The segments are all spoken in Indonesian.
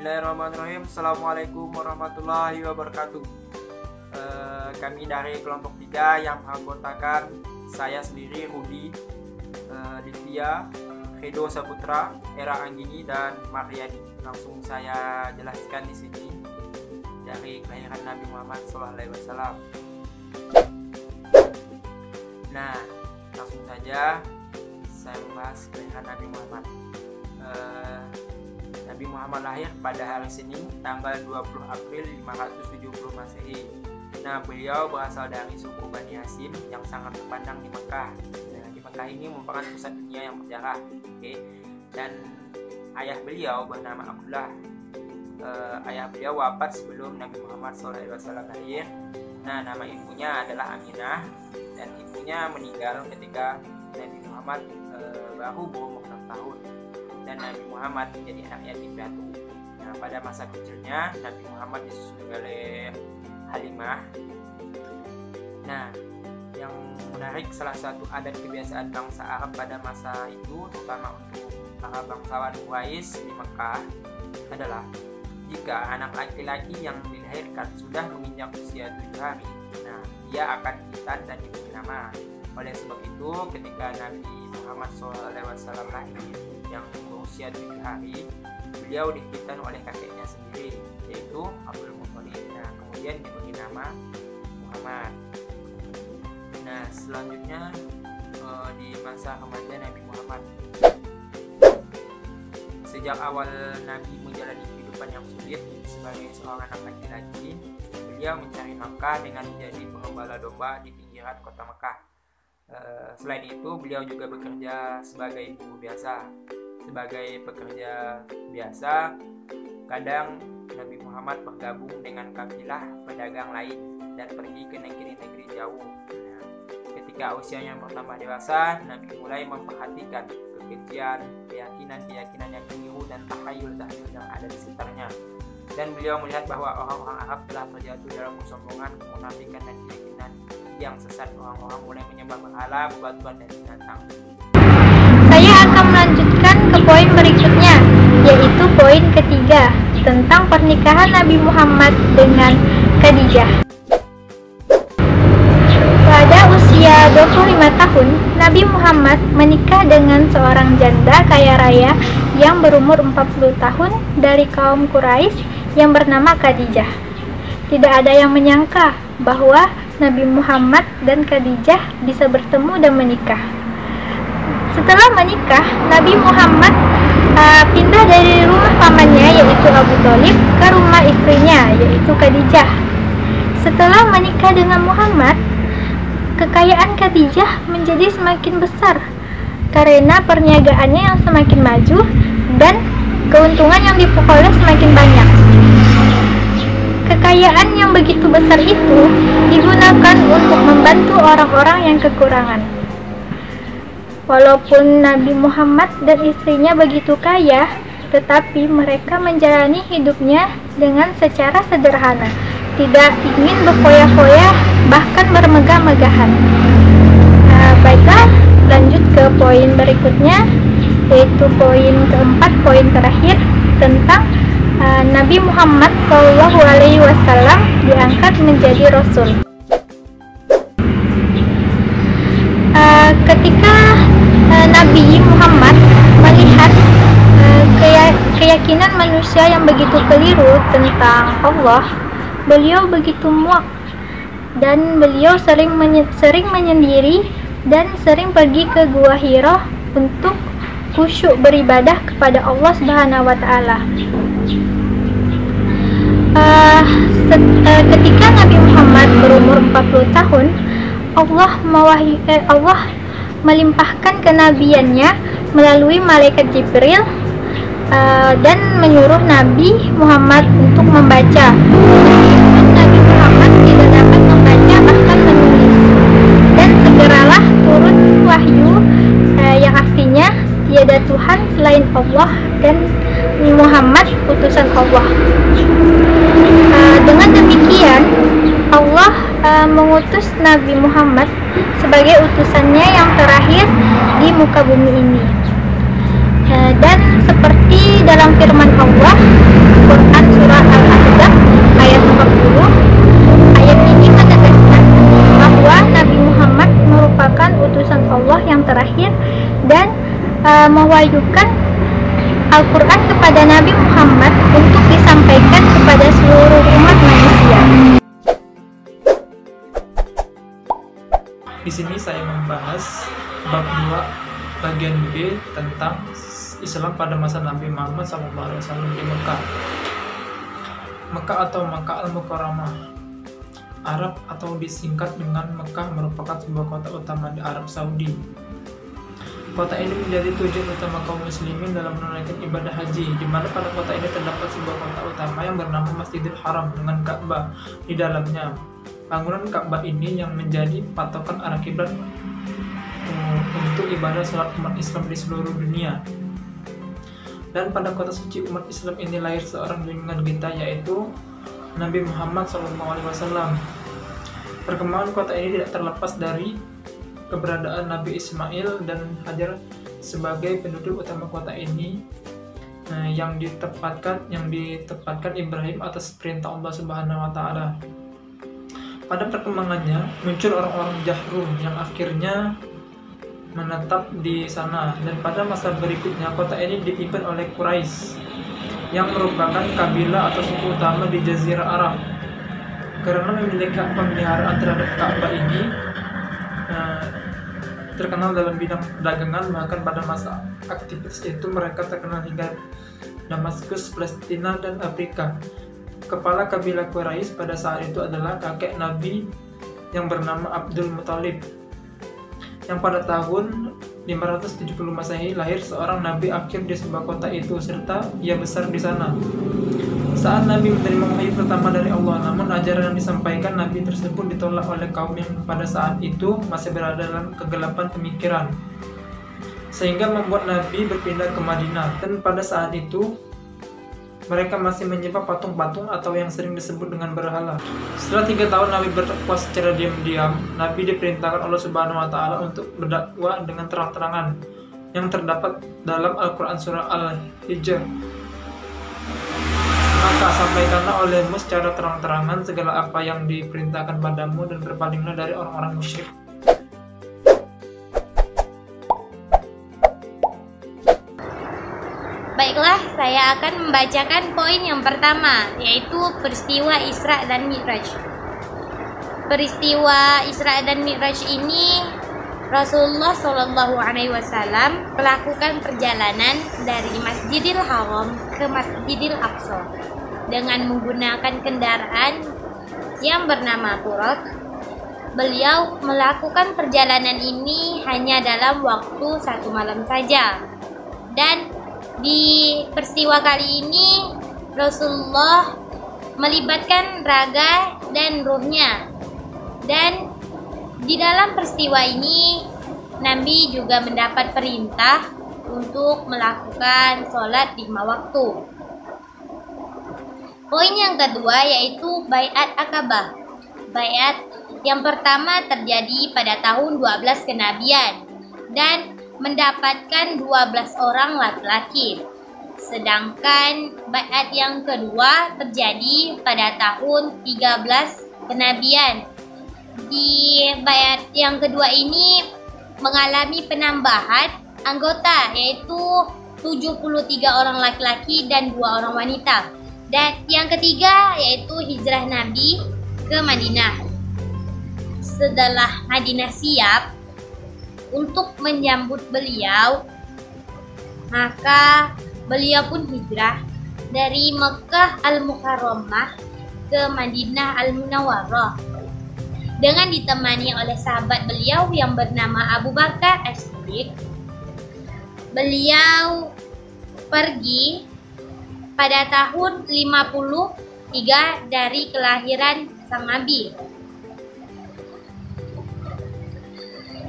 Bismillahirrahmanirrahim. Assalamualaikum warahmatullahi wabarakatuh. Kami dari kelompok 3 yang menganggotakan saya sendiri, Rudi, Divya, Hedo Saputra, Era Anggini, dan Mariani. Langsung saya jelaskan di sini dari kelahiran Nabi Muhammad SAW. Nah, langsung saja saya membahas kelahiran Nabi Muhammad. Nabi Muhammad lahir pada hari Senin tanggal 20 April 570 Masehi. Nah, beliau berasal dari suku Bani Hashim yang sangat terpandang di Mekah. Nah, di Mekah ini merupakan pusat dunia yang bersejarah. Dan ayah beliau bernama Abdullah. Ayah beliau wafat sebelum Nabi Muhammad SAW lahir. Nah, nama ibunya adalah Aminah, dan ibunya meninggal ketika Nabi Muhammad baru berumur 6 tahun. Dan Nabi Muhammad menjadi anak yatim piatu. Nah, pada masa kecilnya Nabi Muhammad disusui oleh Halimah. Nah, yang menarik, salah satu adat kebiasaan bangsa Arab pada masa itu, terutama untuk para bangsawan Quraisy di Mekah, adalah jika anak laki-laki yang dilahirkan sudah menginjak usia 7 hari, nah dia akan dihitan dan diberi nama. Oleh sebab itu, ketika Nabi Muhammad SAW lahir yang berusia 7 hari, beliau dihitan oleh kakeknya sendiri, yaitu Abdul Muthalib. Nah, kemudian diberi nama Muhammad. Nah, selanjutnya di masa remaja Nabi Muhammad. Sejak awal Nabi menjalani kehidupan yang sulit sebagai seorang anak laki-laki, beliau mencari nafkah dengan menjadi pengembala domba di pinggiran kota Mekah. Selain itu, beliau juga bekerja sebagai buruh biasa. Sebagai pekerja biasa, kadang Nabi Muhammad bergabung dengan kafilah pedagang lain dan pergi ke negeri-negeri jauh. Nah, ketika usianya bertambah dewasa, Nabi mulai memperhatikan kekejian, keyakinan yang keliru dan takhayul-takhayul yang ada di sekitarnya. Dan beliau melihat bahwa orang-orang Arab telah terjatuh dalam kesombongan, kemunafikan, dan keyakinan yang sesat. Orang-orang mulai menyembah berhala, bebatuan, dan binatang. Saya akan melanjutkan ke poin berikutnya, yaitu poin ketiga, tentang pernikahan Nabi Muhammad dengan Khadijah. Pada usia 25 tahun, Nabi Muhammad menikah dengan seorang janda kaya raya yang berumur 40 tahun dari kaum Quraisy yang bernama Khadijah. Tidak ada yang menyangka bahwa Nabi Muhammad dan Khadijah bisa bertemu dan menikah. Setelah menikah, Nabi Muhammad pindah dari rumah pamannya, yaitu Abu Thalib, ke rumah istrinya, yaitu Khadijah. Setelah menikah dengan Muhammad, kekayaan Khadijah menjadi semakin besar karena perniagaannya yang semakin maju dan keuntungan yang diperoleh semakin banyak. Kekayaan yang begitu besar itu digunakan untuk membantu orang-orang yang kekurangan. Walaupun Nabi Muhammad dan istrinya begitu kaya, tetapi mereka menjalani hidupnya dengan secara sederhana, tidak ingin berfoya-foya, bahkan bermegah-megahan. Baiklah, lanjut ke poin berikutnya, yaitu poin keempat, poin terakhir, tentang Nabi Muhammad SAW diangkat menjadi Rasul. Ketika Nabi Muhammad melihat keyakinan manusia yang begitu keliru tentang Allah, beliau begitu muak, dan beliau sering menyendiri dan sering pergi ke Gua Hira untuk khusyuk beribadah kepada Allah Subhanahu wa Ta'ala. Ketika Nabi Muhammad berumur 40 tahun, Allah melimpahkan kenabiannya melalui malaikat Jibril dan menyuruh Nabi Muhammad untuk membaca. Meskipun Nabi Muhammad tidak dapat membaca bahkan menulis, dan segeralah turun wahyu yang artinya tiada Tuhan selain Allah dan Muhammad utusan Allah. Dengan demikian, Allah mengutus Nabi Muhammad sebagai utusannya yang terakhir di muka bumi ini. Dan seperti dalam firman Allah Quran surah Al-Ahzab ayat 40, ayat ini menegaskan bahwa Nabi Muhammad merupakan utusan Allah yang terakhir dan mewahyukan Al-Quran kepada Nabi Muhammad untuk disampaikan kepada seluruh umat manusia. Di sini saya membahas bab 2 bagian B tentang Islam pada masa Nabi Muhammad SAW di Mekah. Mekah atau Makkah Al-Mukarramah Arab atau disingkat dengan Mekah merupakan sebuah kota utama di Arab Saudi. Kota ini menjadi tujuan utama kaum muslimin dalam menunaikan ibadah haji, di mana pada kota ini terdapat sebuah kota utama yang bernama Masjidil Haram dengan Ka'bah di dalamnya. Bangunan Ka'bah ini yang menjadi patokan arah kiblat untuk ibadah salat umat Islam di seluruh dunia. Dan pada kota suci umat Islam ini lahir seorang junjungan kita, yaitu Nabi Muhammad SAW. Perkembangan kota ini tidak terlepas dari keberadaan Nabi Ismail dan Hajar sebagai penduduk utama kota ini, yang ditempatkan Ibrahim atas perintah Allah Subhanahu wa taala. Pada perkembangannya muncul orang-orang Jahrum yang akhirnya menetap di sana, dan pada masa berikutnya kota ini dipimpin oleh Quraisy yang merupakan kabilah atau suku utama di Jazirah Arab. Karena memiliki pemeliharaan terhadap Ka'bah ini terkenal dalam bidang perdagangan, bahkan pada masa aktivitas itu mereka terkenal hingga Damaskus, Palestina, dan Afrika. Kepala kabilah Quraisy pada saat itu adalah kakek Nabi yang bernama Abdul Muthalib, yang pada tahun 570 Masehi lahir seorang nabi akhir di sebuah kota itu, serta ia besar di sana. Saat Nabi menerima wahyu pertama dari Allah, namun ajaran yang disampaikan Nabi tersebut ditolak oleh kaum yang pada saat itu masih berada dalam kegelapan pemikiran, sehingga membuat Nabi berpindah ke Madinah. Dan pada saat itu mereka masih menyembah patung-patung atau yang sering disebut dengan berhala. Setelah 3 tahun Nabi berdakwah secara diam-diam, Nabi diperintahkan Allah Subhanahu wa taala untuk berdakwah dengan terang-terangan yang terdapat dalam Al-Quran surah Al-Hijr. Maka sampaikanlah olehmu secara terang-terangan segala apa yang diperintahkan padamu, dan berpalinglah dari orang-orang musyrik. Baiklah, saya akan membacakan poin yang pertama, yaitu peristiwa Isra dan Mi'raj. Peristiwa Isra dan Mi'raj ini Rasulullah SAW melakukan perjalanan dari Masjidil Haram ke Masjidil Aqsa dengan menggunakan kendaraan yang bernama Buraq. Beliau melakukan perjalanan ini hanya dalam waktu 1 malam saja. Dan di peristiwa kali ini Rasulullah melibatkan raga dan ruhnya. Dan di dalam peristiwa ini Nabi juga mendapat perintah untuk melakukan sholat 5 waktu. Poin yang kedua yaitu Baiat Aqabah. Baiat yang pertama terjadi pada tahun 12 kenabian dan mendapatkan 12 orang laki-laki. Sedangkan baiat yang kedua terjadi pada tahun 13 kenabian. Di baiat yang kedua ini mengalami penambahan anggota, yaitu 73 orang laki-laki dan 2 orang wanita. Dan yang ketiga yaitu hijrah Nabi ke Madinah. Setelah Madinah siap untuk menyambut beliau, maka beliau pun hijrah dari Mekah Al-Mukarramah ke Madinah Al-Munawwarah dengan ditemani oleh sahabat beliau yang bernama Abu Bakar As-Siddiq. Beliau pergi pada tahun 53 dari kelahiran sang Nabi.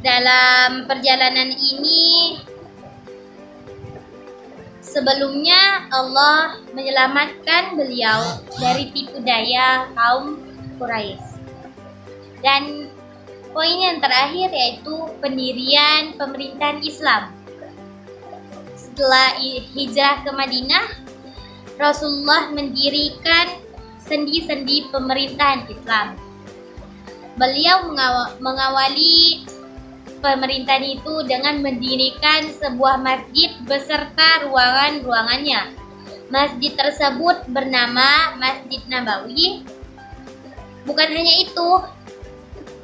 Dalam perjalanan ini sebelumnya Allah menyelamatkan beliau dari tipu daya kaum Quraisy. Dan poin yang terakhir yaitu pendirian pemerintahan Islam. setelah hijrah ke Madinah, Rasulullah mendirikan sendi-sendi pemerintahan Islam. Beliau mengawali pemerintahan itu dengan mendirikan sebuah masjid beserta ruangan-ruangannya. Masjid tersebut bernama Masjid Nabawi. Bukan hanya itu,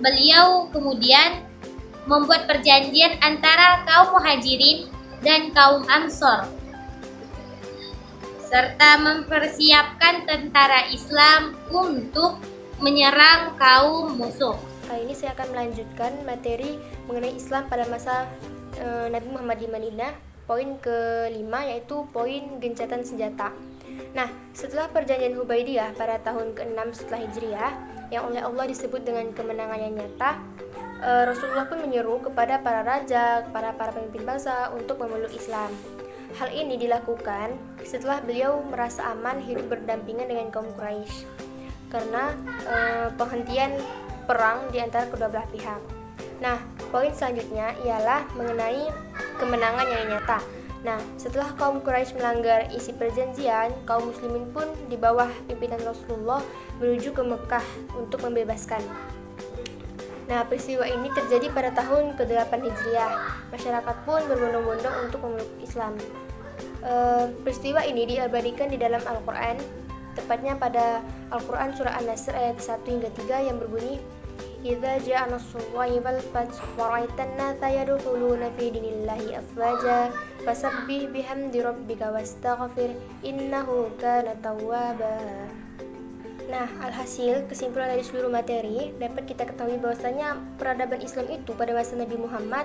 beliau kemudian membuat perjanjian antara kaum Muhajirin dan kaum Ansor, serta mempersiapkan tentara Islam untuk menyerang kaum musuh. Kali ini saya akan melanjutkan materi mengenai Islam pada masa Nabi Muhammad di Madinah. Poin kelima yaitu poin gencatan senjata. Nah, setelah perjanjian Hudaybiyah pada tahun ke-6 setelah Hijriah, yang oleh Allah disebut dengan kemenangan yang nyata, Rasulullah pun menyeru kepada para raja, para pemimpin bangsa untuk memeluk Islam. Hal ini dilakukan setelah beliau merasa aman hidup berdampingan dengan kaum Quraisy karena penghentian perang di antara kedua belah pihak. Nah, poin selanjutnya ialah mengenai kemenangan yang nyata. Nah, setelah kaum Quraisy melanggar isi perjanjian, kaum muslimin pun di bawah pimpinan Rasulullah menuju ke Mekah untuk membebaskan. Nah, peristiwa ini terjadi pada tahun ke-8 Hijriah. Masyarakat pun berbondong-bondong untuk memeluk Islam. Peristiwa ini diabadikan di dalam Al-Quran, tepatnya pada Al-Quran surah An-Nasr ayat 1 hingga 3 yang berbunyi, "Idza ja'a nasrullahi wal fath wa ra'aitan nasa yadkhuluna fi dinillahi afwaja fasabbih bihamdi rabbika wastaghfir innahu kana tawwaba." Nah, alhasil kesimpulan dari seluruh materi dapat kita ketahui bahwasanya peradaban Islam itu pada masa Nabi Muhammad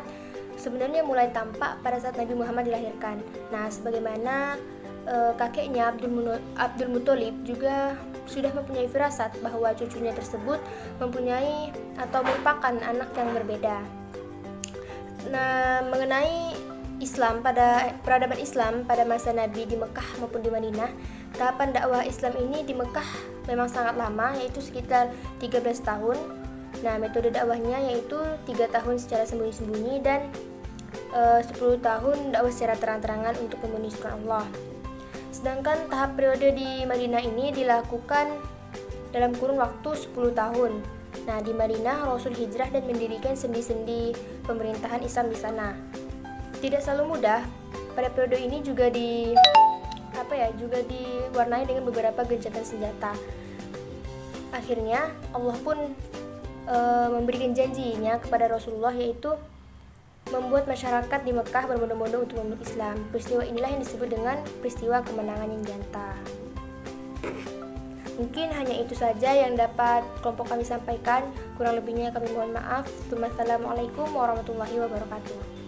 sebenarnya mulai tampak pada saat Nabi Muhammad dilahirkan. Nah, sebagaimana kakeknya Abdul Muthalib juga sudah mempunyai firasat bahwa cucunya tersebut mempunyai atau merupakan anak yang berbeda. Nah, mengenai peradaban Islam pada masa Nabi di Mekah maupun di Madinah, tahapan dakwah Islam ini di Mekah memang sangat lama, yaitu sekitar 13 tahun. Nah, metode dakwahnya yaitu 3 tahun secara sembunyi-sembunyi dan 10 tahun dakwah secara terang-terangan untuk memenuhi Allah. Sedangkan tahap periode di Madinah ini dilakukan dalam kurun waktu 10 tahun. Nah, di Madinah Rasul hijrah dan mendirikan sendi-sendi pemerintahan Islam di sana. Tidak selalu mudah. Pada periode ini juga diwarnai dengan beberapa gencatan senjata. Akhirnya Allah pun memberikan janjinya kepada Rasulullah, yaitu membuat masyarakat di Mekah berbondong-bondong untuk memeluk Islam. Peristiwa inilah yang disebut dengan peristiwa kemenangan yang nyata. Mungkin hanya itu saja yang dapat kelompok kami sampaikan. Kurang lebihnya kami mohon maaf. Wassalamualaikum warahmatullahi wabarakatuh.